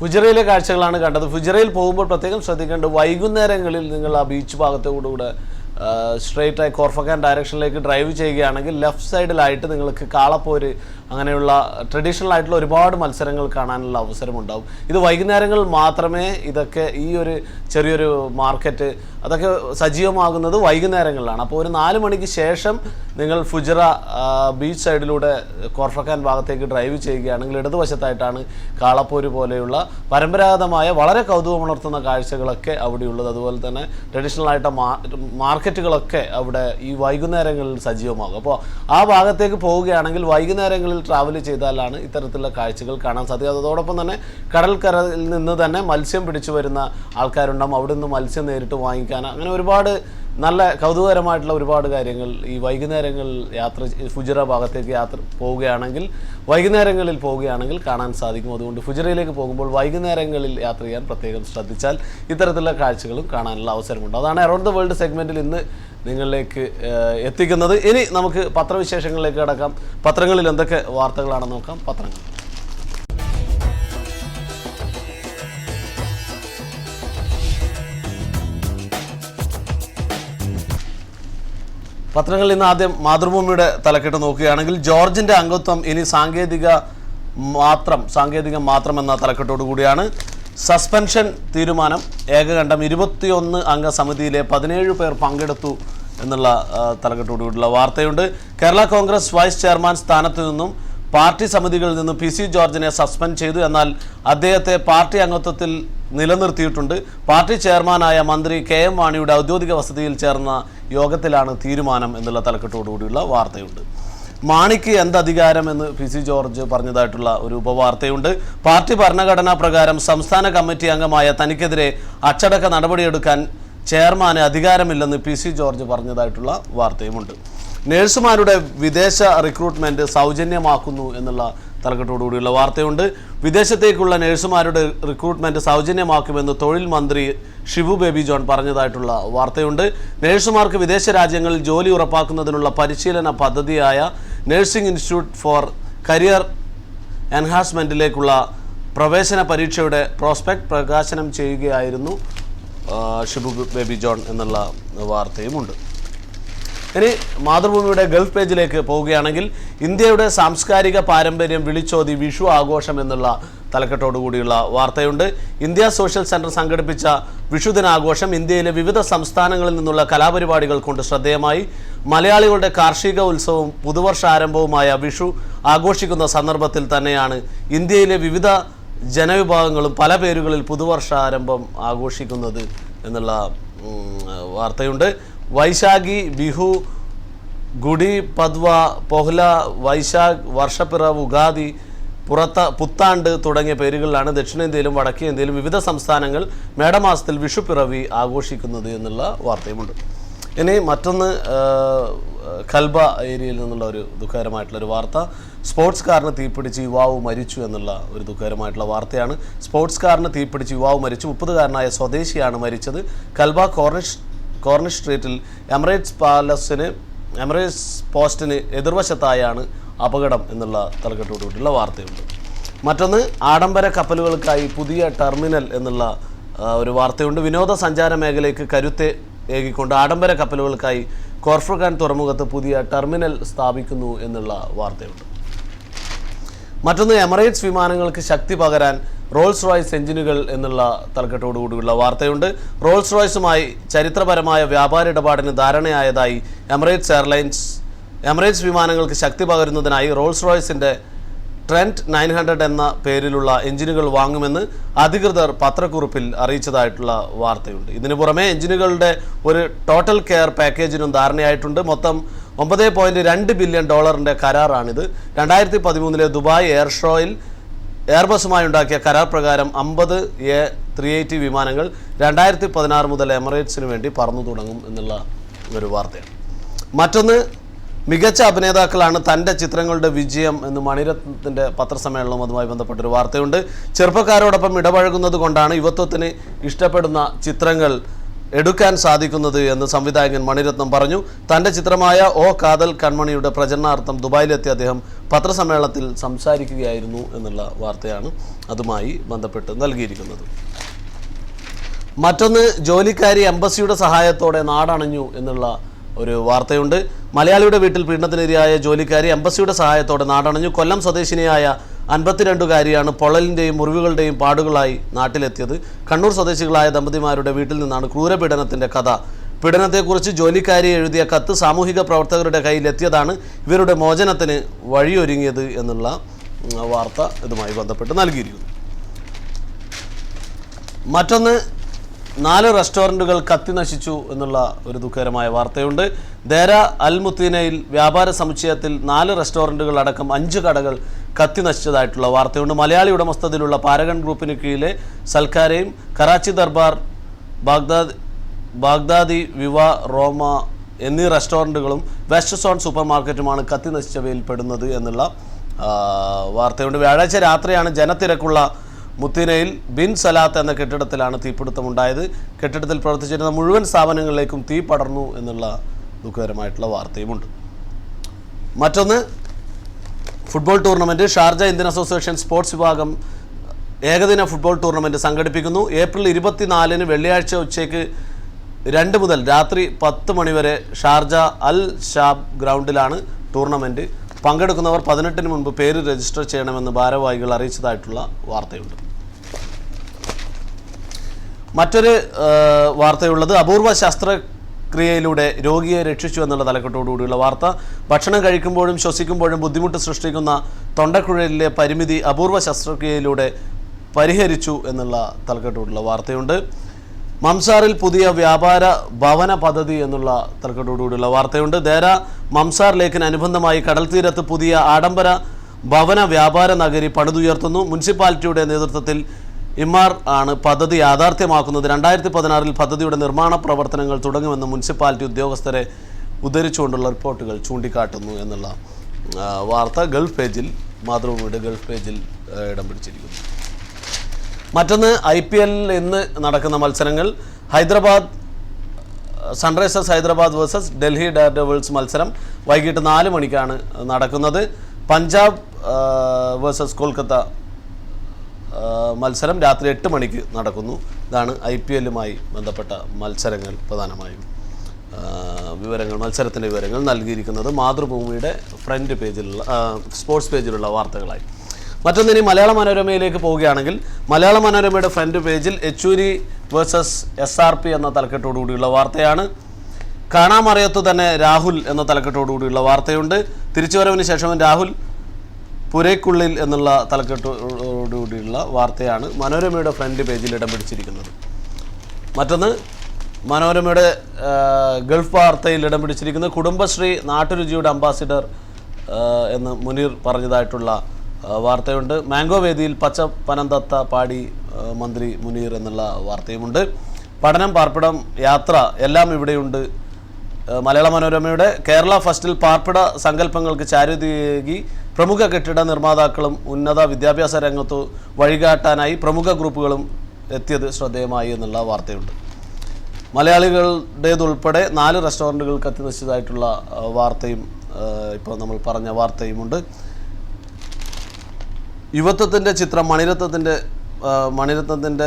ഫുജറയിലെ കാഴ്ചകളാണ് കണ്ടത്. ഫുജറയിൽ പോകുമ്പോൾ പ്രത്യേകം ശ്രദ്ധിക്കേണ്ടത് വൈകുന്നേരങ്ങളിൽ നിങ്ങൾ ആ ബീച്ച് ഭാഗത്തോടുകൂടെ സ്ട്രെയിറ്റ് ആയി കോർഫക്കാൻ ഡയറക്ഷനിലേക്ക് ഡ്രൈവ് ചെയ്യുകയാണെങ്കിൽ ലെഫ്റ്റ് സൈഡിലായിട്ട് നിങ്ങൾക്ക് കാളപ്പോര് അങ്ങനെയുള്ള ട്രഡീഷണൽ ആയിട്ടുള്ള ഒരുപാട് മത്സരങ്ങൾ കാണാനുള്ള അവസരമുണ്ടാവും. ഇത് വൈകുന്നേരങ്ങളിൽ മാത്രമേ ഇതൊക്കെ ഈ ഒരു ചെറിയൊരു മാർക്കറ്റ് അതൊക്കെ സജീവമാകുന്നത് വൈകുന്നേരങ്ങളിലാണ്. അപ്പോൾ ഒരു 4 മണിക്ക് ശേഷം നിങ്ങൾ ഫുജറ ബീച്ച് സൈഡിലൂടെ കോർഫക്കാൻ ഭാഗത്തേക്ക് ഡ്രൈവ് ചെയ്യുകയാണെങ്കിൽ ഇടതുവശത്തായിട്ടാണ് കാളപ്പോര് പോലെയുള്ള പരമ്പരാഗതമായ വളരെ കൗതുകമുണർത്തുന്ന കാഴ്ചകളൊക്കെ അവിടെയുള്ളത്. അതുപോലെ തന്നെ ട്രഡീഷണൽ ആയിട്ട് മാർക്കറ്റുകളൊക്കെ അവിടെ ഈ വൈകുന്നേരങ്ങളിൽ സജീവമാകും. അപ്പോൾ ആ ഭാഗത്തേക്ക് പോവുകയാണെങ്കിൽ വൈകുന്നേരങ്ങളിൽ ട്രാവൽ ചെയ്താലാണ് ഇത്തരത്തിലുള്ള കാഴ്ചകൾ കാണാൻ സാധിക്കും. അതോടൊപ്പം തന്നെ കടൽക്കരയിൽ നിന്ന് തന്നെ മത്സ്യം പിടിച്ചു വരുന്ന ആൾക്കാരുണ്ടാകും. അവിടെ നിന്ന് മത്സ്യം നേരിട്ട് വാങ്ങിക്കാൻ അങ്ങനെ ഒരുപാട് നല്ല കൗതുകകരമായിട്ടുള്ള ഒരുപാട് കാര്യങ്ങൾ ഈ വൈകുന്നേരങ്ങളിൽ ഫുജറ ഭാഗത്തേക്ക് വൈകുന്നേരങ്ങളിൽ പോവുകയാണെങ്കിൽ കാണാൻ സാധിക്കും. അതുകൊണ്ട് ഫുജറയിലേക്ക് പോകുമ്പോൾ വൈകുന്നേരങ്ങളിൽ യാത്ര ചെയ്യാൻ പ്രത്യേകം ശ്രദ്ധിച്ചാൽ ഇത്തരത്തിലുള്ള കാഴ്ചകളും കാണാനുള്ള അവസരമുണ്ട്. അതാണ് അറൗണ്ട് ദ വേൾഡ് സെഗ്മെൻറ്റിൽ ഇന്ന് നിങ്ങളിലേക്ക് എത്തിക്കുന്നത്. ഇനി നമുക്ക് പത്രവിശേഷങ്ങളിലേക്ക് കടക്കാം. പത്രങ്ങളിൽ എന്തൊക്കെ വാർത്തകളാണെന്ന് നോക്കാം. പത്രങ്ങളിൽ നിന്ന് ആദ്യം മാതൃഭൂമിയുടെ തലക്കെട്ട് നോക്കുകയാണെങ്കിൽ ജോർജിന്റെ അംഗത്വം ഇനി സാങ്കേതികം മാത്രം എന്ന തലക്കെട്ടോടു കൂടിയാണ്. സസ്പെൻഷൻ തീരുമാനം ഏകകണ്ഠം 21 അംഗ സമിതിയിലെ 17 പേർ പങ്കെടുത്തു എന്നുള്ള തലക്കെട്ടോടുകൂടിയുള്ള വാർത്തയുണ്ട്. കേരള കോൺഗ്രസ് വൈസ് ചെയർമാൻ സ്ഥാനത്ത് നിന്നും പാർട്ടി സമിതികളിൽ നിന്നും PC ജോർജിനെ സസ്പെൻഡ് ചെയ്തു. എന്നാൽ അദ്ദേഹത്തെ പാർട്ടി അംഗത്വത്തിൽ നിലനിർത്തിയിട്ടുണ്ട്. പാർട്ടി ചെയർമാനായ മന്ത്രി KM മാണിയുടെ ഔദ്യോഗിക വസതിയിൽ ചേർന്ന യോഗത്തിലാണ് തീരുമാനം എന്നുള്ള തലക്കെട്ടോടുകൂടിയുള്ള വാർത്തയുണ്ട്. മാണിക്ക് എന്ത് അധികാരം എന്ന് PC ജോർജ് പറഞ്ഞതായിട്ടുള്ള ഒരു ഉപവാർത്തയുണ്ട്. പാർട്ടി ഭരണഘടനാ പ്രകാരം സംസ്ഥാന കമ്മിറ്റി അംഗമായ തനിക്കെതിരെ അച്ചടക്ക നടപടിയെടുക്കാൻ ചെയർമാന് അധികാരമില്ലെന്ന് PC ജോർജ് പറഞ്ഞതായിട്ടുള്ള വാർത്തയുമുണ്ട്. നഴ്സുമാരുടെ വിദേശ റിക്രൂട്ട്മെൻറ്റ് സൗജന്യമാക്കുന്നു എന്നുള്ള തലക്കെട്ടോടുകൂടിയുള്ള വാർത്തയുണ്ട്. വിദേശത്തേക്കുള്ള നഴ്സുമാരുടെ റിക്രൂട്ട്മെൻറ്റ് സൗജന്യമാക്കുമെന്ന് തൊഴിൽ മന്ത്രി ഷിബു ബേബി ജോൺ പറഞ്ഞതായിട്ടുള്ള വാർത്തയുണ്ട്. നഴ്സുമാർക്ക് വിദേശ രാജ്യങ്ങളിൽ ജോലി ഉറപ്പാക്കുന്നതിനുള്ള പരിശീലന പദ്ധതിയായ നഴ്സിംഗ് ഇൻസ്റ്റിറ്റ്യൂട്ട് ഫോർ കരിയർ എൻഹാൻസ്മെൻറ്റിലേക്കുള്ള പ്രവേശന പരീക്ഷയുടെ പ്രോസ്പെക്ട് പ്രകാശനം ചെയ്യുകയായിരുന്നു ഷിബു ബേബി ജോൺ എന്നുള്ള വാർത്തയുമുണ്ട്. ഇനി മാതൃഭൂമിയുടെ ഗൾഫ് പേജിലേക്ക് പോവുകയാണെങ്കിൽ ഇന്ത്യയുടെ സാംസ്കാരിക പാരമ്പര്യം വിളിച്ചോതി വിഷു ആഘോഷം എന്നുള്ള തലക്കെട്ടോടുകൂടിയുള്ള വാർത്തയുണ്ട്. ഇന്ത്യ സോഷ്യൽ സെൻറ്റർ സംഘടിപ്പിച്ച വിഷുദിനാഘോഷം ഇന്ത്യയിലെ വിവിധ സംസ്ഥാനങ്ങളിൽ നിന്നുള്ള കലാപരിപാടികൾ കൊണ്ട് ശ്രദ്ധേയമായി. മലയാളികളുടെ കാർഷിക ഉത്സവവും പുതുവർഷാരംഭവുമായ വിഷു ആഘോഷിക്കുന്ന സന്ദർഭത്തിൽ തന്നെയാണ് ഇന്ത്യയിലെ വിവിധ ജനവിഭാഗങ്ങളും പല പേരുകളിൽ പുതുവർഷാരംഭം ആഘോഷിക്കുന്നത് എന്നുള്ള വാർത്തയുണ്ട്. വൈശാഖി, ബിഹു, ഗുഡി പദ്വ, പൊഹ്ല, വൈശാഖ്, വർഷപ്പിറവ്, ഉഗാദി, പുത്താണ്ട് തുടങ്ങിയ പേരുകളിലാണ് ദക്ഷിണേന്ത്യയിലും വടക്കേ ഇന്ത്യയിലും വിവിധ സംസ്ഥാനങ്ങൾ മേടമാസത്തിൽ വിഷുപ്പിറവി ആഘോഷിക്കുന്നത് എന്നുള്ള വാർത്തയുമുണ്ട്. ഇനി മറ്റൊന്ന് ഖൽബ ഏരിയയിൽ നിന്നുള്ള ഒരു ദുഃഖകരമായിട്ടുള്ളൊരു വാർത്ത. സ്പോർട്സ് കാറിന് തീപിടിച്ച് യുവാവ് മരിച്ചു എന്നുള്ള ഒരു ദുഃഖകരമായിട്ടുള്ള വാർത്തയാണ്. സ്പോർട്സ് കാറിന് തീപിടിച്ച് യുവാവ് മരിച്ചു. 30-കാരനായ സ്വദേശിയാണ് മരിച്ചത്. ഖൽബ കോർണിഷ് സ്ട്രീറ്റിൽ എമിറേറ്റ്സ് പോസ്റ്റിന് എതിർവശത്തായാണ് അപകടം എന്നുള്ള തലക്കെട്ടോടുകൂടിയുള്ള വാർത്തയുണ്ട്. മറ്റൊന്ന് ആഡംബര കപ്പലുകൾക്കായി പുതിയ ടെർമിനൽ എന്നുള്ള ഒരു വാർത്തയുണ്ട്. വിനോദസഞ്ചാര മേഖലയ്ക്ക് കരുത്ത് ഏകിക്കൊണ്ട് ആഡംബര കപ്പലുകൾക്കായി കോർഫക്കാൻ തുറമുഖത്ത് പുതിയ ടെർമിനൽ സ്ഥാപിക്കുന്നു എന്നുള്ള വാർത്തയുണ്ട്. മറ്റൊന്ന് എമിറേറ്റ്സ് വിമാനങ്ങൾക്ക് ശക്തി പകരാൻ റോൾസ് റോയ്സ് എഞ്ചിനുകൾ എന്നുള്ള തലക്കെട്ടോടുകൂടിയുള്ള വാർത്തയുണ്ട്. റോൾസ് റോയ്സുമായി ചരിത്രപരമായ വ്യാപാര ഇടപാടിന് ധാരണയായതായി എമിറേറ്റ്സ് വിമാനങ്ങൾക്ക് ശക്തി പകരുന്നതിനായി റോൾസ് റോയ്സിൻ്റെ ട്രെൻറ്റ് 900 എന്ന പേരിലുള്ള എഞ്ചിനുകൾ വാങ്ങുമെന്ന് അധികൃതർ പത്രക്കുറിപ്പിൽ അറിയിച്ചതായിട്ടുള്ള വാർത്തയുണ്ട്. ഇതിനു പുറമെ എഞ്ചിനുകളുടെ ഒരു ടോട്ടൽ കെയർ പാക്കേജിനും ധാരണയായിട്ടുണ്ട്. മൊത്തം $9.2 ബില്യൺ കരാറാണിത്. 2013 ദുബായ് എയർ ഷോയിൽ എയർബസുമായി ഉണ്ടാക്കിയ കരാർ പ്രകാരം 50 A380 വിമാനങ്ങൾ 2016 മുതൽ എമിറേറ്റ്സിന് വേണ്ടി പറന്നു തുടങ്ങും എന്നുള്ള ഒരു വാർത്തയാണ്. മറ്റൊന്ന് മികച്ച അഭിനേതാക്കളാണ് തൻ്റെ ചിത്രങ്ങളുടെ വിജയം എന്ന് മണിരത്നത്തിൻ്റെ പത്രസമ്മേളനവും അതുമായി ബന്ധപ്പെട്ടൊരു വാർത്തയുണ്ട്. ചെറുപ്പക്കാരോടൊപ്പം ഇടപഴകുന്നത് കൊണ്ടാണ് യുവത്വത്തിന് ഇഷ്ടപ്പെടുന്ന ചിത്രങ്ങൾ എടുക്കാൻ സാധിക്കുന്നത് എന്ന് സംവിധായകൻ മണിരത്നം പറഞ്ഞു. തൻ്റെ ചിത്രമായ ഓ കാതൽ കൺമണിയുടെ പ്രചരണാർത്ഥം ദുബായിലെത്തിയ അദ്ദേഹം പത്രസമ്മേളനത്തിൽ സംസാരിക്കുകയായിരുന്നു എന്നുള്ള വാർത്തയാണ് അതുമായി ബന്ധപ്പെട്ട് നൽകിയിരിക്കുന്നത്. മറ്റൊന്ന്, ജോലിക്കാരി എംബസിയുടെ സഹായത്തോടെ നാടണഞ്ഞു എന്നുള്ള ഒരു വാർത്തയുണ്ട്. മലയാളിയുടെ വീട്ടിൽ പീഡനത്തിനിരയായ ജോലിക്കാരി എംബസിയുടെ സഹായത്തോടെ നാടണഞ്ഞു. കൊല്ലം സ്വദേശിനിയായ 52-കാരിയാണ് പൊള്ളലിൻ്റെയും മുറിവുകളുടെയും പാടുകളായി നാട്ടിലെത്തിയത്. കണ്ണൂർ സ്വദേശികളായ ദമ്പതിമാരുടെ വീട്ടിൽ നിന്നാണ് ക്രൂരപീഡനത്തിൻ്റെ കഥ. പീഡനത്തെക്കുറിച്ച് ജോലിക്കാരി എഴുതിയ കത്ത് സാമൂഹിക പ്രവർത്തകരുടെ കയ്യിലെത്തിയതാണ് ഇവരുടെ മോചനത്തിന് വഴിയൊരുങ്ങിയത് എന്നുള്ള വാർത്ത ഇതുമായി ബന്ധപ്പെട്ട് നൽകിയിരിക്കുന്നു. മറ്റൊന്ന്, 4 റെസ്റ്റോറൻറ്റുകൾ കത്തിനശിച്ചു എന്നുള്ള ഒരു ദുഃഖകരമായ വാർത്തയുണ്ട്. ദേര അൽ മുത്തീനയിൽ വ്യാപാര സമുച്ചയത്തിൽ 4 റെസ്റ്റോറൻറ്റുകൾ അടക്കം 5 കടകൾ കത്തിനശിച്ചതായിട്ടുള്ള വാർത്തയുണ്ട്. മലയാളി ഉടമസ്ഥതയിലുള്ള പാരഗൺ ഗ്രൂപ്പിന് കീഴിലെ സൽക്കാരയും കറാച്ചി ദർബാർ, ബാഗ്ദാദി, വിവ, റോമ എന്നീ റെസ്റ്റോറൻറ്റുകളും വെസ്റ്റ് സോൺ സൂപ്പർ മാർക്കറ്റുമാണ് കത്തിനശിച്ചവയിൽ പെടുന്നത് എന്നുള്ള വാർത്തയുണ്ട്. വ്യാഴാഴ്ച രാത്രിയാണ് ജനത്തിരക്കുള്ള മുത്തീനയിൽ ബിൻ സലാത്ത് എന്ന കെട്ടിടത്തിലാണ് തീപിടുത്തമുണ്ടായത്. കെട്ടിടത്തിൽ പ്രവർത്തിച്ചിരുന്ന മുഴുവൻ സ്ഥാപനങ്ങളിലേക്കും തീ പടർന്നു എന്നുള്ള ദുഃഖകരമായിട്ടുള്ള വാർത്തയുമുണ്ട്. മറ്റൊന്ന്, football tournament. Sharjah Indian association sports വിഭാഗം ഏകദിന ഫുട്ബോൾ ടൂർണമെൻറ്റ് സംഘടിപ്പിക്കുന്നു. ഏപ്രിൽ 24-ന് വെള്ളിയാഴ്ച ഉച്ചയ്ക്ക് 2 മുതൽ രാത്രി 10 മണി വരെ ഷാർജ അൽ ഷാബ് ഗ്രൗണ്ടിലാണ് ടൂർണമെൻറ്റ്. പങ്കെടുക്കുന്നവർ 18-ന് മുൻപ് പേര് രജിസ്റ്റർ ചെയ്യണമെന്ന് ഭാരവാഹികൾ അറിയിച്ചതായിട്ടുള്ള വാർത്തയുണ്ട്. മറ്റൊരു വാർത്തയുള്ളത്, അപൂർവ ശസ്ത്രക്രിയയിലൂടെ രോഗിയെ രക്ഷിച്ചു എന്നുള്ള തലക്കെട്ടോടുകൂടിയുള്ള വാർത്ത. ഭക്ഷണം കഴിക്കുമ്പോഴും ശ്വസിക്കുമ്പോഴും ബുദ്ധിമുട്ട് സൃഷ്ടിക്കുന്ന തൊണ്ടക്കുഴലിലെ പരിമിതി അപൂർവ ശസ്ത്രക്രിയയിലൂടെ പരിഹരിച്ചു എന്നുള്ള തലക്കെട്ടോടുള്ള വാർത്തയുണ്ട്. മംസാറിൽ പുതിയ വ്യാപാര ഭവന പദ്ധതി എന്നുള്ള തലക്കെട്ടോടുകൂടിയുള്ള വാർത്തയുണ്ട്. ദേര മംസാർ ലേക്കിന് അനുബന്ധമായി കടൽ തീരത്ത് പുതിയ ആഡംബര ഭവന വ്യാപാര നഗരി പണിതുയർത്തുന്നു. മുനിസിപ്പാലിറ്റിയുടെ നേതൃത്വത്തിൽ ഇമാർ ആണ് പദ്ധതി യാഥാർത്ഥ്യമാക്കുന്നത്. 2016-ൽ പദ്ധതിയുടെ നിർമ്മാണ പ്രവർത്തനങ്ങൾ തുടങ്ങുമെന്ന് മുനിസിപ്പാലിറ്റി ഉദ്യോഗസ്ഥരെ ഉദ്ധരിച്ചുകൊണ്ടുള്ള റിപ്പോർട്ടുകൾ ചൂണ്ടിക്കാട്ടുന്നു എന്നുള്ള വാർത്ത ഗൾഫ് പേജിൽ, മാതൃഭൂമിയുടെ ഗൾഫ് പേജിൽ ഇടം പിടിച്ചിരിക്കുന്നു. മറ്റൊന്ന്, IPL ഇന്ന് നടക്കുന്ന മത്സരങ്ങൾ. Sunrisers Hyderabad versus Delhi Daredevils മത്സരം വൈകിട്ട് 4 മണിക്കാണ് നടക്കുന്നത്. പഞ്ചാബ് വേഴ്സസ് കൊൽക്കത്ത മത്സരം രാത്രി 8 മണിക്ക് നടക്കുന്നു. ഇതാണ് IPLുമായി ബന്ധപ്പെട്ട മത്സരങ്ങൾ. പ്രധാനമായും മത്സരത്തിൻ്റെ വിവരങ്ങൾ നൽകിയിരിക്കുന്നത് മാതൃഭൂമിയുടെ ഫ്രണ്ട് പേജിലുള്ള സ്പോർട്സ് പേജിലുള്ള വാർത്തകളായി. മറ്റൊന്നിനി മലയാള മനോരമയിലേക്ക് പോവുകയാണെങ്കിൽ, മലയാള മനോരമയുടെ ഫ്രണ്ട് പേജിൽ യെച്ചൂരി വേഴ്സസ് SRP എന്ന തലക്കെട്ടോടുകൂടിയുള്ള വാർത്തയാണ്. കാണാമറിയത്തു തന്നെ രാഹുൽ എന്ന തലക്കെട്ടോടുകൂടിയുള്ള വാർത്തയുണ്ട്. തിരിച്ചുവരവിന് ശേഷം രാഹുൽ പുരയ്ക്കുള്ളിൽ എന്നുള്ള തലക്കെട്ടോടുകൂടിയുള്ള വാർത്തയാണ് മനോരമയുടെ ഫ്രണ്ട് പേജിൽ ഇടം പിടിച്ചിരിക്കുന്നത്. മറ്റൊന്ന്, മനോരമയുടെ ഗൾഫ് വാർത്തയിൽ ഇടം പിടിച്ചിരിക്കുന്നത് കുടുംബശ്രീ നാട്ടുരുചിയുടെ അംബാസിഡർ എന്ന് മുനീർ പറഞ്ഞതായിട്ടുള്ള വാർത്തയുണ്ട്. മാംഗോ വേദിയിൽ പച്ച പനന്തത്ത പാടി മന്ത്രി മുനീർ എന്നുള്ള വാർത്തയുമുണ്ട്. പഠനം, പാർപ്പിടം, യാത്ര എല്ലാം ഇവിടെയുണ്ട്. മലയാള മനോരമയുടെ കേരള ഫസ്റ്റിൽ പാർപ്പിട സങ്കല്പങ്ങൾക്ക് ചാരുതയേകി പ്രമുഖ കെട്ടിട നിർമ്മാതാക്കളും ഉന്നത വിദ്യാഭ്യാസ രംഗത്തു വഴികാട്ടാനായി പ്രമുഖ ഗ്രൂപ്പുകളും എത്തിയത് ശ്രദ്ധേയമായി എന്നുള്ള വാർത്തയുണ്ട്. മലയാളികളുടേതുൾപ്പെടെ 4 റെസ്റ്റോറൻറ്റുകൾ കത്തിനശിച്ചതായിട്ടുള്ള വാർത്തയും ഇപ്പോൾ നമ്മൾ പറഞ്ഞ വാർത്തയുമുണ്ട്. യുവത്വത്തിൻ്റെ ചിത്രം മണിരത്നത്തിൻ്റെ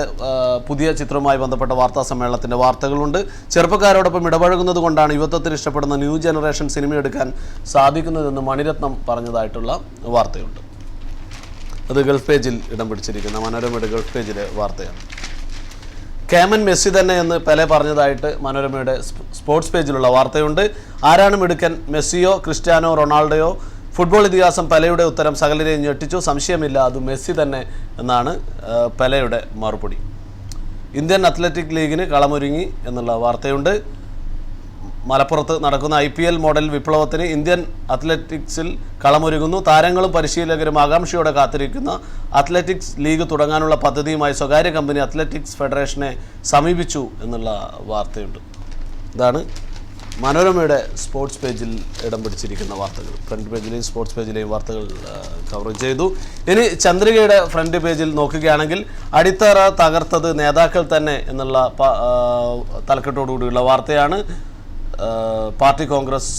പുതിയ ചിത്രവുമായി ബന്ധപ്പെട്ട വാർത്താ സമ്മേളനത്തിൻ്റെ വാർത്തകളുണ്ട്. ചെറുപ്പക്കാരോടൊപ്പം ഇടപഴകുന്നത് കൊണ്ടാണ് യുവത്വത്തിന് ഇഷ്ടപ്പെടുന്ന ന്യൂ ജനറേഷൻ സിനിമയെടുക്കാൻ സാധിക്കുന്നതെന്ന് മണിരത്നം പറഞ്ഞതായിട്ടുള്ള വാർത്തയുണ്ട്. അത് ഗൾഫ് പേജിൽ ഇടം പിടിച്ചിരിക്കുന്ന മനോരമയുടെ ഗൾഫ് പേജിലെ വാർത്തയാണ്. കേമൻ മെസ്സി തന്നെ എന്ന് പെലെ പറഞ്ഞതായിട്ട് മനോരമയുടെ സ്പോർട്സ് പേജിലുള്ള വാർത്തയുണ്ട്. ആരാണ് മിടുക്കൻ, മെസ്സിയോ ക്രിസ്ത്യാനോ റൊണാൾഡോയോ? ഫുട്ബോൾ ഇതിഹാസം പെലെയുടെ ഉത്തരം സകലരെയും ഞെട്ടിച്ചു. സംശയമില്ല, അത് മെസ്സി തന്നെ എന്നാണ് പെലെയുടെ മറുപടി. ഇന്ത്യൻ അത്ലറ്റിക് ലീഗിന് കളമൊരുങ്ങി എന്നുള്ള വാർത്തയുണ്ട്. മലപ്പുറത്ത് നടക്കുന്ന IPL മോഡൽ വിപ്ലവത്തിന് ഇന്ത്യൻ അത്ലറ്റിക്സിൽ കളമൊരുങ്ങുന്നു. താരങ്ങളും പരിശീലകരും ആകാംക്ഷയോടെ കാത്തിരിക്കുന്ന അത്ലറ്റിക്സ് ലീഗ് തുടങ്ങാനുള്ള പദ്ധതിയുമായി സ്വകാര്യ കമ്പനി അത്ലറ്റിക്സ് ഫെഡറേഷനെ സമീപിച്ചു എന്നുള്ള വാർത്തയുണ്ട്. ഇതാണ് മനോരമയുടെ സ്പോർട്സ് പേജിൽ ഇടം പിടിച്ചിരിക്കുന്ന വാർത്തകൾ, ഫ്രണ്ട് പേജിലെയും സ്പോർട്സ് പേജിലെയും വാർത്തകൾ കവർ ചെയ്തു. ഇനി ചന്ദ്രികയുടെ ഫ്രണ്ട് പേജിൽ നോക്കുകയാണെങ്കിൽ അടിത്തറ തകർത്തത് നേതാക്കൾ തന്നെ എന്നുള്ള തലക്കെട്ടോടുകൂടിയുള്ള വാർത്തയാണ്. പാർട്ടി കോൺഗ്രസ്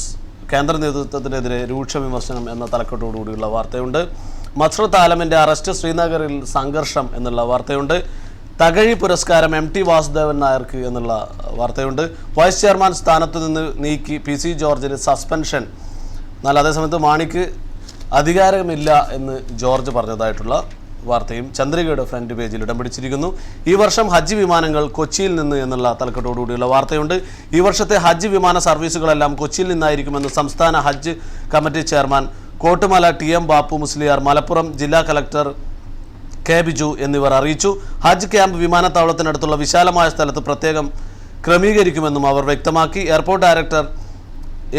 കേന്ദ്ര നേതൃത്വത്തിനെതിരെ രൂക്ഷ വിമർശനം എന്ന തലക്കെട്ടോടുകൂടിയുള്ള വാർത്തയുണ്ട്. മസ്റത്ത് ആലമിൻ്റെ അറസ്റ്റ്, ശ്രീനഗറിൽ സംഘർഷം എന്നുള്ള വാർത്തയുണ്ട്. തകഴി പുരസ്കാരം MT വാസുദേവൻ നായർക്ക് എന്നുള്ള വാർത്തയുണ്ട്. വൈസ് ചെയർമാൻ സ്ഥാനത്തു നിന്ന് നീക്കി PC ജോർജിന് സസ്പെൻഷൻ. എന്നാൽ അതേസമയത്ത് മാണിക്ക് അധികാരമില്ല എന്ന് ജോർജ് പറഞ്ഞതായിട്ടുള്ള വാർത്തയും ചന്ദ്രികയുടെ ഫ്രണ്ട് പേജിൽ ഇടം പിടിച്ചിരിക്കുന്നു. ഈ വർഷം ഹജ്ജ് വിമാനങ്ങൾ കൊച്ചിയിൽ നിന്ന് എന്നുള്ള തലക്കെട്ടോടുകൂടിയുള്ള വാർത്തയുണ്ട്. ഈ വർഷത്തെ ഹജ്ജ് വിമാന സർവീസുകളെല്ലാം കൊച്ചിയിൽ നിന്നായിരിക്കുമെന്ന് സംസ്ഥാന ഹജ്ജ് committee chairman Kottumala TM Bapu Musliyar, Malappuram ജില്ലാ കലക്ടർ K ബിജു എന്നിവർ അറിയിച്ചു. ഹജ്ജ് ക്യാമ്പ് വിമാനത്താവളത്തിനടുത്തുള്ള വിശാലമായ സ്ഥലത്ത് പ്രത്യേകം ക്രമീകരിക്കുമെന്നും അവർ വ്യക്തമാക്കി. Airport director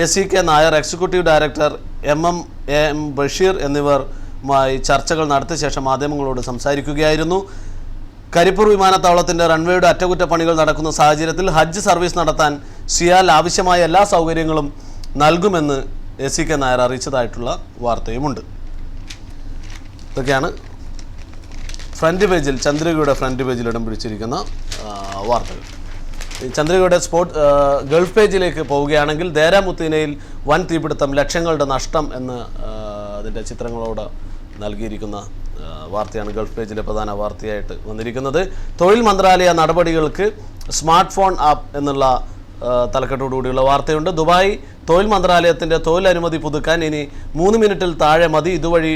ACK Nair, executive director MM Basheer എന്നിവരുമായി ചർച്ചകൾ നടത്തിയ ശേഷം മാധ്യമങ്ങളോട് സംസാരിക്കുകയായിരുന്നു. കരിപ്പൂർ വിമാനത്താവളത്തിൻ്റെ റൺവേയുടെ അറ്റകുറ്റപ്പണികൾ നടക്കുന്ന സാഹചര്യത്തിൽ ഹജ്ജ് സർവീസ് നടത്താൻ സിയാൽ ആവശ്യമായ എല്ലാ സൗകര്യങ്ങളും നൽകുമെന്ന് ACK നായർ അറിയിച്ചതായിട്ടുള്ള വാർത്തയുമുണ്ട്. ഇതൊക്കെയാണ് ഫ്രണ്ട് പേജിൽ, ചന്ദ്രികയുടെ ഫ്രണ്ട് പേജിൽ ഇടം പിടിച്ചിരിക്കുന്ന വാർത്തകൾ. ചന്ദ്രികയുടെ ഗൾഫ് പേജിലേക്ക് പോവുകയാണെങ്കിൽ ദേരാമുത്തീനയിൽ വൻ തീപിടുത്തം, ലക്ഷങ്ങളുടെ നഷ്ടം എന്ന് അതിൻ്റെ ചിത്രങ്ങളോട് നൽകിയിരിക്കുന്ന വാർത്തയാണ് ഗൾഫ് പേജിലെ പ്രധാന വാർത്തയായിട്ട് വന്നിരിക്കുന്നത്. തൊഴിൽ മന്ത്രാലയ നടപടികൾക്ക് സ്മാർട്ട് ഫോൺ ആപ്പ് എന്നുള്ള തലക്കെട്ടോടുകൂടിയുള്ള വാർത്തയുണ്ട്. ദുബായ് തൊഴിൽ മന്ത്രാലയത്തിൻ്റെ തൊഴിൽ അനുമതി പുതുക്കാൻ ഇനി 3 മിനിറ്റിൽ താഴെ മതി. ഇതുവഴി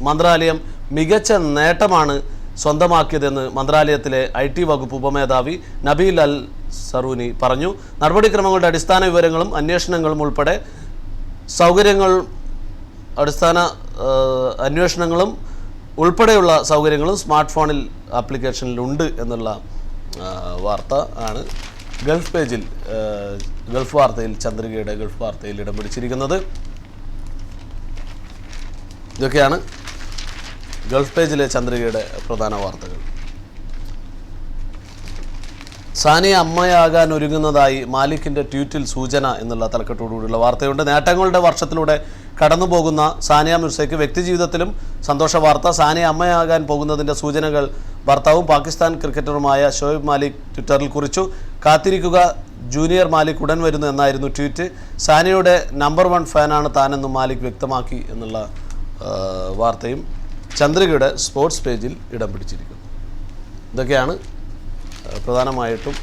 മന്ത്രാലയം മികച്ച നേട്ടമാണ് സ്വന്തമാക്കിയതെന്ന് മന്ത്രാലയത്തിലെ IT വകുപ്പ് ഉപമേധാവി നബീൽ അൽ സറൂനി പറഞ്ഞു. നടപടിക്രമങ്ങളുടെ അടിസ്ഥാന വിവരങ്ങളും അന്വേഷണങ്ങളും ഉൾപ്പെടെ അന്വേഷണങ്ങളും ഉൾപ്പെടെയുള്ള സൗകര്യങ്ങളും സ്മാർട്ട് ഫോണിൽ ആപ്ലിക്കേഷനിലുണ്ട് എന്നുള്ള വാർത്ത ആണ് ഗൾഫ് പേജിൽ, ഗൾഫ് വാർത്തയിൽ, ചന്ദ്രികയുടെ ഗൾഫ് വാർത്തയിൽ ഇടം പിടിച്ചിരിക്കുന്നത്. ഇതൊക്കെയാണ് ഗൾഫ് പേജിലെ ചന്ദ്രികയുടെ പ്രധാന വാർത്തകൾ. സാനിയ അമ്മയാകാൻ ഒരുങ്ങുന്നതായി മാലിക്കിൻ്റെ ട്വീറ്റിൽ സൂചന എന്നുള്ള തലക്കെട്ടോടുകൂടിയുള്ള വാർത്തയുണ്ട്. നേട്ടങ്ങളുടെ വർഷത്തിലൂടെ കടന്നുപോകുന്ന സാനിയ മിർസയ്ക്ക് വ്യക്തിജീവിതത്തിലും സന്തോഷ വാർത്ത. സാനിയ അമ്മയാകാൻ പോകുന്നതിൻ്റെ സൂചനകൾ ഭർത്താവും പാകിസ്ഥാൻ ക്രിക്കറ്ററുമായ ഷോയിബ് മാലിക് ട്വിറ്ററിൽ കുറിച്ചു. കാത്തിരിക്കുക, ജൂനിയർ മാലിക് ഉടൻ വരുന്നു എന്നായിരുന്നു ട്വീറ്റ്. സാനിയയുടെ നമ്പർ 1 ഫാനാണ് താനെന്നും മാലിക് വ്യക്തമാക്കി എന്നുള്ള വാർത്തയും ചന്ദ്രികയുടെ സ്പോർട്സ് പേജിൽ ഇടം പിടിച്ചിരിക്കുന്നു. ഇതൊക്കെയാണ് പ്രധാനമായിട്ടും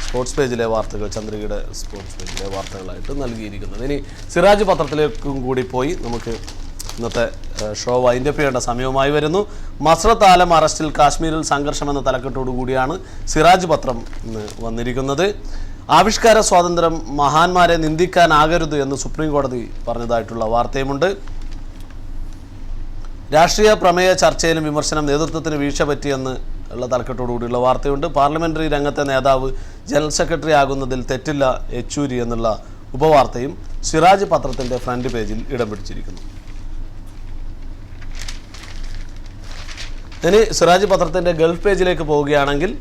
സ്പോർട്സ് പേജിലെ വാർത്തകൾ, ചന്ദ്രികയുടെ സ്പോർട്സ് പേജിലെ വാർത്തകളായിട്ട് നൽകിയിരിക്കുന്നത്. ഇനി സിറാജ് പത്രത്തിലേക്കും കൂടി പോയി നമുക്ക് ഇന്നത്തെ ഷോ വൈൻഡപ്പ് ചെയ്യേണ്ട സമയവുമായി വരുന്നു. മസ്റത്ത് ആലം അറസ്റ്റിൽ കാശ്മീരിൽ സംഘർഷം എന്ന തലക്കെട്ടോടു കൂടിയാണ് സിറാജ് പത്രം ഇന്ന് വന്നിരിക്കുന്നത്. ആവിഷ്കാര സ്വാതന്ത്ര്യം മഹാന്മാരെ നിന്ദിക്കാനാകരുത് എന്ന് സുപ്രീം കോടതി പറഞ്ഞതായിട്ടുള്ള വാർത്തയുമുണ്ട്. രാഷ്ട്രീയ പ്രമേയ ചർച്ചയിലും വിമർശനം, നേതൃത്വത്തിന് വീഴ്ച പറ്റിയെന്ന് ഉള്ള തലക്കെട്ടോടുകൂടിയുള്ള വാർത്തയുണ്ട്. പാർലമെൻ്ററി രംഗത്തെ നേതാവ് ജനറൽ സെക്രട്ടറി ആകുന്നതിൽ തെറ്റില്ല യെച്ചൂരി എന്നുള്ള ഉപവാർത്തയും സിറാജ് പത്രത്തിൻ്റെ ഫ്രണ്ട് പേജിൽ ഇടം പിടിച്ചിരിക്കുന്നു. ഇനി സിറാജ് പത്രത്തിൻ്റെ ഗൾഫ് പേജിലേക്ക് പോവുകയാണെങ്കിൽ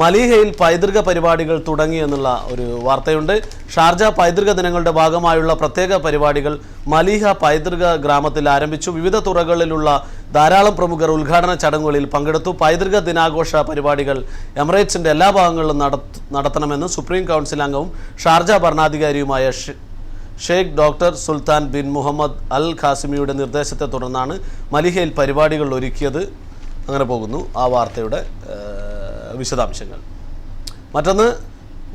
മലീഹയിൽ പൈതൃക പരിപാടികൾ തുടങ്ങി എന്നുള്ള ഒരു വാർത്തയുണ്ട്. ഷാർജ പൈതൃക ദിനങ്ങളുടെ ഭാഗമായുള്ള പ്രത്യേക പരിപാടികൾ മലീഹ പൈതൃക ഗ്രാമത്തിൽ ആരംഭിച്ചു. വിവിധ തുറകളിലുള്ള ധാരാളം പ്രമുഖർ ഉദ്ഘാടന ചടങ്ങുകളിൽ പങ്കെടുത്തു. പൈതൃക ദിനാഘോഷ പരിപാടികൾ എമിറേറ്റ്സിൻ്റെ എല്ലാ ഭാഗങ്ങളിലും നടത്തണമെന്ന് സുപ്രീം കൗൺസിൽ അംഗവും ഷാർജ ഭരണാധികാരിയുമായ Sheikh doctor Sultan bin Muhammad Al ഖാസിമിയുടെ നിർദ്ദേശത്തെ തുടർന്നാണ് മലീഹയിൽ പരിപാടികൾ ഒരുക്കിയത്. അങ്ങനെ പോകുന്നു ആ വാർത്തയുടെ വിശദാംശങ്ങൾ. മറ്റൊന്ന്,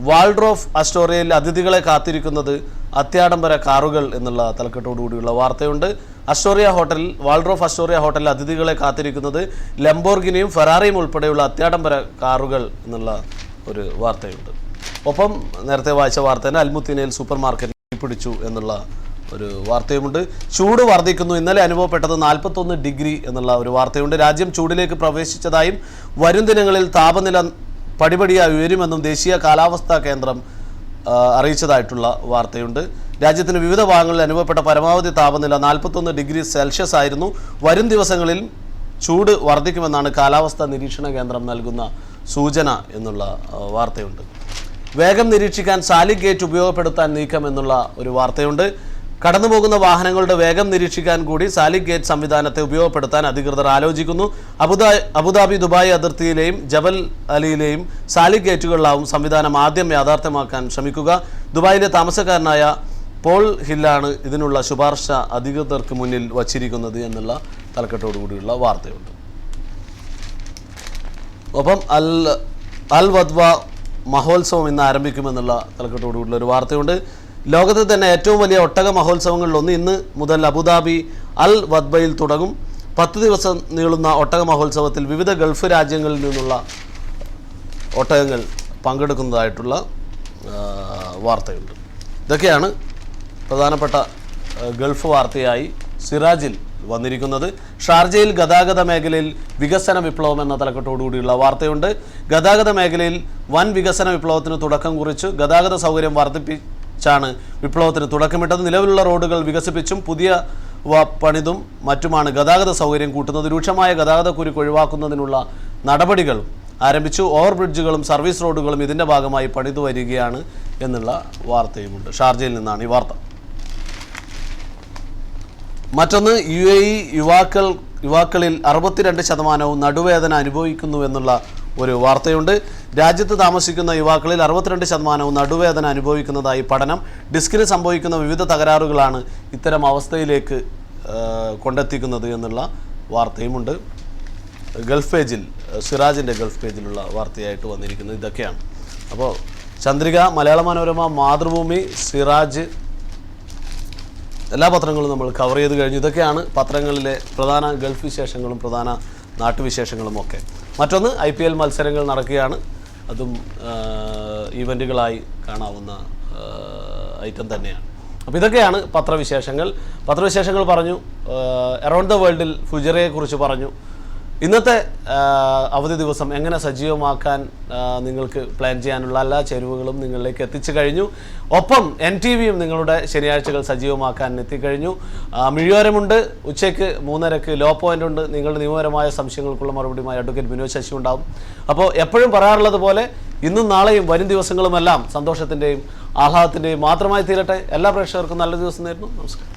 വാൾഡ്രോഫ് അസ്റ്റോറിയയിൽ അതിഥികളെ കാത്തിരിക്കുന്നത് അത്യാഡംബര കാറുകൾ എന്നുള്ള തലക്കെട്ടോടുകൂടിയുള്ള വാർത്തയുണ്ട്. വാൾഡ്രോഫ് അസ്റ്റോറിയ ഹോട്ടലിൽ അതിഥികളെ കാത്തിരിക്കുന്നത് ലംബോർഗിനിയും ഫെറാറിയും ഉൾപ്പെടെയുള്ള അത്യാഡംബര കാറുകൾ എന്നുള്ള ഒരു വാർത്തയുണ്ട്. ഒപ്പം നേരത്തെ വായിച്ച വാർത്തേനെ അൽമുത്തീനയിൽ സൂപ്പർ മാർക്കറ്റ് പിടിച്ചു എന്നുള്ള ഒരു വാർത്തയുമുണ്ട്. ചൂട് വർദ്ധിക്കുന്നു, ഇന്നലെ അനുഭവപ്പെട്ടത് 41 ഡിഗ്രി എന്നുള്ള ഒരു വാർത്തയുണ്ട്. രാജ്യം ചൂടിലേക്ക് പ്രവേശിച്ചതായും വരും ദിനങ്ങളിൽ താപനില പടിപടിയായി ഉയരുമെന്നും ദേശീയ കാലാവസ്ഥാ കേന്ദ്രം അറിയിച്ചതായിട്ടുള്ള വാർത്തയുണ്ട്. രാജ്യത്തിന് വിവിധ ഭാഗങ്ങളിൽ അനുഭവപ്പെട്ട പരമാവധി താപനില 41 ഡിഗ്രി സെൽഷ്യസ് ആയിരുന്നു. വരും ദിവസങ്ങളിൽ ചൂട് വർദ്ധിക്കുമെന്നാണ് കാലാവസ്ഥാ നിരീക്ഷണ കേന്ദ്രം നൽകുന്ന സൂചന എന്നുള്ള വാർത്തയുണ്ട്. വേഗം നിരീക്ഷിക്കാൻ സാലിക് ഗേറ്റ് ഉപയോഗപ്പെടുത്താൻ നീക്കം എന്നുള്ള ഒരു വാർത്തയുണ്ട്. കടന്നുപോകുന്ന വാഹനങ്ങളുടെ വേഗം നിരീക്ഷിക്കാൻ കൂടി സാലിക് ഗേറ്റ് സംവിധാനത്തെ ഉപയോഗപ്പെടുത്താൻ അധികൃതർ ആലോചിക്കുന്നു. അബുദാബി ദുബായ് അതിർത്തിയിലെയും ജബൽ അലിയിലെയും സാലിക് ഗേറ്റുകളിലാവും സംവിധാനം ആദ്യം യാഥാർത്ഥ്യമാക്കാൻ ശ്രമിക്കുക. ദുബായിലെ താമസക്കാരനായ പോൾ ഹില്ലാണ് ഇതിനുള്ള ശുപാർശ അധികൃതർക്ക് മുന്നിൽ വച്ചിരിക്കുന്നത് എന്നുള്ള തലക്കെട്ടോടുകൂടിയുള്ള വാർത്തയുണ്ട്. ഒപ്പം അൽ വദ്വ മഹോത്സവം ഇന്ന് ആരംഭിക്കുമെന്നുള്ള തലക്കെട്ടോടുകൂടിയുള്ള ഒരു വാർത്തയുണ്ട്. ലോകത്തെ തന്നെ ഏറ്റവും വലിയ ഒട്ടക മഹോത്സവങ്ങളിലൊന്ന് ഇന്ന് മുതൽ അബുദാബി അൽ വദ്ബയിൽ തുടങ്ങും. 10 ദിവസം നീളുന്ന ഒട്ടക മഹോത്സവത്തിൽ വിവിധ ഗൾഫ് രാജ്യങ്ങളിൽ നിന്നുള്ള ഒട്ടകങ്ങൾ പങ്കെടുക്കുന്നതായിട്ടുള്ള വാർത്തയുണ്ട്. ഇതൊക്കെയാണ് പ്രധാനപ്പെട്ട ഗൾഫ് വാർത്തയായി സിറാജിൽ വന്നിരിക്കുന്നത്. ഷാർജയിൽ ഗതാഗത മേഖലയിൽ വികസന വിപ്ലവം എന്ന തലക്കെട്ടോടുകൂടിയുള്ള വാർത്തയുണ്ട്. ഗതാഗത മേഖലയിൽ വൻ വികസന വിപ്ലവത്തിന് തുടക്കം കുറിച്ചു. ഗതാഗത സൗകര്യം വർദ്ധിപ്പിച്ചാണ് വിപ്ലവത്തിന് തുടക്കമിട്ടത്. നിലവിലുള്ള റോഡുകൾ വികസിപ്പിച്ചും പുതിയ പണിതും മറ്റുമാണ് ഗതാഗത സൗകര്യം കൂട്ടുന്നത്. രൂക്ഷമായ ഗതാഗത കുരുക്ക് ഒഴിവാക്കുന്നതിനുള്ള നടപടികളും ആരംഭിച്ചു. ഓവർ ബ്രിഡ്ജുകളും സർവീസ് റോഡുകളും ഇതിൻ്റെ ഭാഗമായി പണിതു വരികയാണ് എന്നുള്ള വാർത്തയുമുണ്ട്. ഷാർജയിൽ നിന്നാണ് ഈ വാർത്ത. മറ്റൊന്ന്, UAE യുവാക്കളിൽ 62% നടുവേദന അനുഭവിക്കുന്നു എന്നുള്ള ഒരു വാർത്തയുണ്ട്. രാജ്യത്ത് താമസിക്കുന്ന യുവാക്കളിൽ 62% നടുവേദന അനുഭവിക്കുന്നതായി പഠനം. ഡിസ്കിന് സംഭവിക്കുന്ന വിവിധ തകരാറുകളാണ് ഇത്തരം അവസ്ഥയിലേക്ക് കൊണ്ടെത്തിക്കുന്നത് എന്നുള്ള വാർത്തയുമുണ്ട്. ഗൾഫ് പേജിൽ, സിറാജിൻ്റെ ഗൾഫ് പേജിലുള്ള വാർത്തയായിട്ട് വന്നിരിക്കുന്നത് ഇതൊക്കെയാണ്. അപ്പോൾ ചന്ദ്രിക, മലയാള മനോരമ, മാതൃഭൂമി, സിറാജ്, എല്ലാ പത്രങ്ങളും നമ്മൾ കവർ ചെയ്ത് കഴിഞ്ഞു. ഇതൊക്കെയാണ് പത്രങ്ങളിലെ പ്രധാന ഗൾഫ് വിശേഷങ്ങളും പ്രധാന നാട്ടുവിശേഷങ്ങളും ഒക്കെ. മറ്റൊന്ന്, IPL മത്സരങ്ങൾ നടക്കുകയാണ്. അതും ഈവൻറ്റുകളായി കാണാവുന്ന ഐറ്റം തന്നെയാണ്. അപ്പോൾ ഇതൊക്കെയാണ് പത്രവിശേഷങ്ങൾ പറഞ്ഞു. അറൗണ്ട് ദ വേൾഡിൽ ഫുജറയെക്കുറിച്ച് പറഞ്ഞു. ഇന്നത്തെ അവധി ദിവസം എങ്ങനെ സജീവമാക്കാൻ നിങ്ങൾക്ക് പ്ലാൻ ചെയ്യാനുള്ള എല്ലാ ചേരുവകളും നിങ്ങളിലേക്ക് എത്തിച്ചു കഴിഞ്ഞു. ഒപ്പം NTVയും നിങ്ങളുടെ ശനിയാഴ്ചകൾ സജീവമാക്കാൻ എത്തിക്കഴിഞ്ഞു. മിഴിയോരമുണ്ട്. ഉച്ചയ്ക്ക് 3:30 ലോ പോയിൻ്റ് ഉണ്ട്. നിങ്ങളുടെ നിയമപരമായ സംശയങ്ങൾക്കുള്ള മറുപടിയുമായി അഡ്വക്കേറ്റ് വിനോദ് ശശി ഉണ്ടാവും. അപ്പോൾ എപ്പോഴും പറയാറുള്ളത് പോലെ ഇന്നും നാളെയും വരും ദിവസങ്ങളുമെല്ലാം സന്തോഷത്തിൻ്റെയും ആഹ്ലാദത്തിൻ്റെയും മാത്രമായി തീരട്ടെ. എല്ലാ പ്രേക്ഷകർക്കും നല്ല ദിവസം നേരുന്നു. നമസ്കാരം.